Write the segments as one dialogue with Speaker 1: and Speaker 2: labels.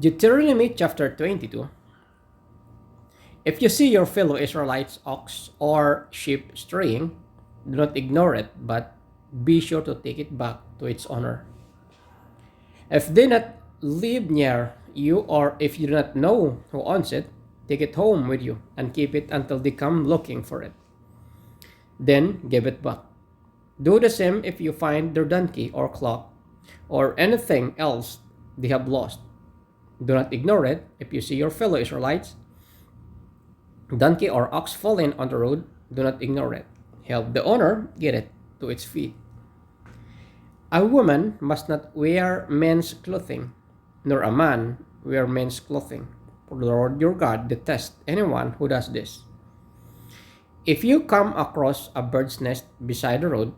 Speaker 1: Deuteronomy chapter 22. If you see your fellow Israelites' ox or sheep straying, do not ignore it, but be sure to take it back to its owner. If they not live near you, or if you do not know who owns it, take it home with you and keep it until they come looking for it. Then give it back. Do the same if you find their donkey or clock or anything else they have lost. Do not ignore it. If you see your fellow Israelites, donkey or ox falling on the road, do not ignore it. Help the owner get it to its feet. A woman must not wear men's clothing, nor a man wear men's clothing. For the Lord your God detests anyone who does this. If you come across a bird's nest beside the road,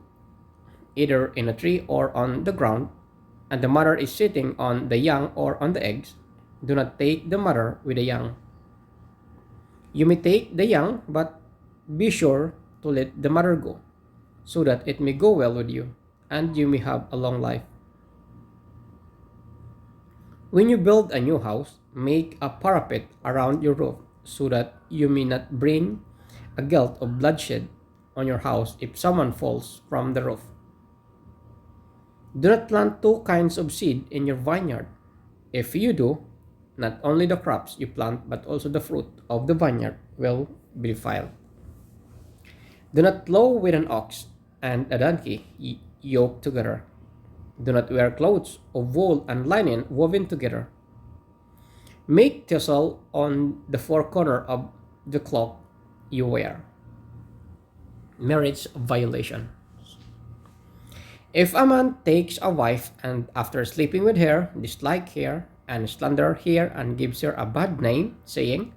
Speaker 1: either in a tree or on the ground, and the mother is sitting on the young or on the eggs, do not take the mother with the young. You may take the young, but be sure to let the mother go, so that it may go well with you, and you may have a long life. When you build a new house, make a parapet around your roof, so that you may not bring a guilt of bloodshed on your house if someone falls from the roof. Do not plant two kinds of seed in your vineyard. If you do, not only the crops you plant, but also the fruit of the vineyard will be defiled. Do not plow with an ox and a donkey yoked together. Do not wear clothes of wool and linen woven together. Make tassel on the four corners of the cloak you wear. Marriage violation. If a man takes a wife and after sleeping with her, dislike her and slander her and gives her a bad name, saying,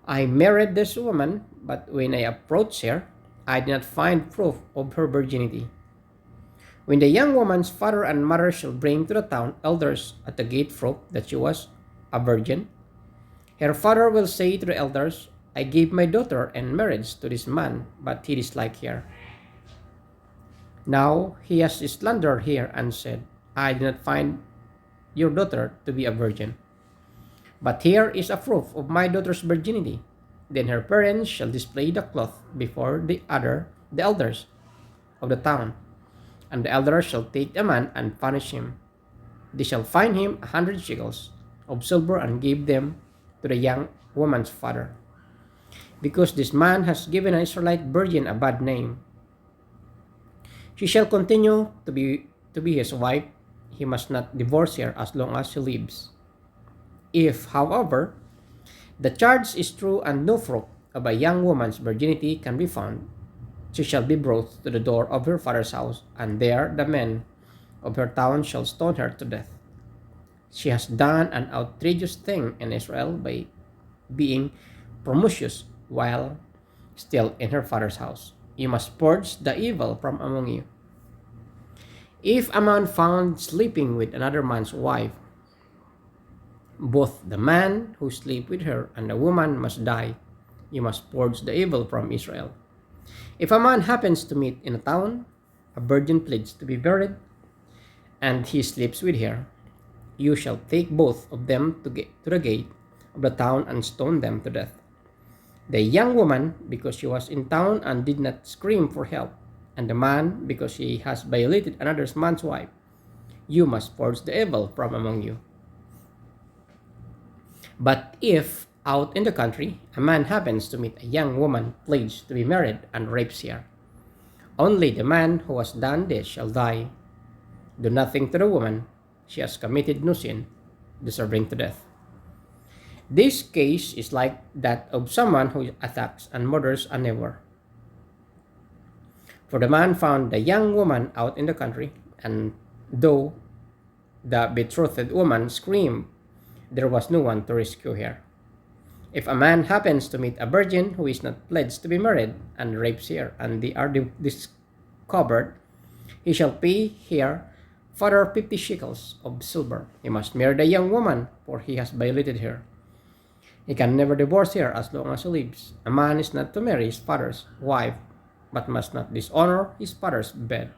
Speaker 1: I married this woman, but when I approached her, I did not find proof of her virginity. When the young woman's father and mother shall bring to the town elders at the gate proof that she was a virgin, her father will say to the elders, I gave my daughter in marriage to this man, but he disliked her. Now he has slandered her and said, I did not find your daughter to be a virgin. But here is a proof of my daughter's virginity. Then her parents shall display the cloth before the elders of the town, and the elders shall take the man and punish him. They shall fine him 100 shekels of silver and give them to the young woman's father, because this man has given an Israelite virgin a bad name. She shall continue to be his wife. He must not divorce her as long as she lives. If, however, the charge is true and no proof of a young woman's virginity can be found, she shall be brought to the door of her father's house, and there the men of her town shall stone her to death. She has done an outrageous thing in Israel by being promiscuous while still in her father's house. You must purge the evil from among you. If a man found sleeping with another man's wife, both the man who sleep with her and the woman must die. You must purge the evil from Israel. If a man happens to meet in a town a virgin pledged to be buried, and he sleeps with her, you shall take both of them to the gate of the town and stone them to death. The young woman, because she was in town and did not scream for help, and the man, because he has violated another man's wife, you must purge the evil from among you. But if, out in the country, a man happens to meet a young woman pledged to be married and rapes her, only the man who has done this shall die. Do nothing to the woman. She has committed no sin, deserving to death. This case is like that of someone who attacks and murders a neighbor. For the man found the young woman out in the country, and though the betrothed woman screamed, there was no one to rescue her. If a man happens to meet a virgin who is not pledged to be married and rapes her, and they are discovered, he shall pay her further 50 shekels of silver. He must marry the young woman, for he has violated her. He can never divorce her as long as he lives. A man is not to marry his father's wife, but must not dishonor his father's bed.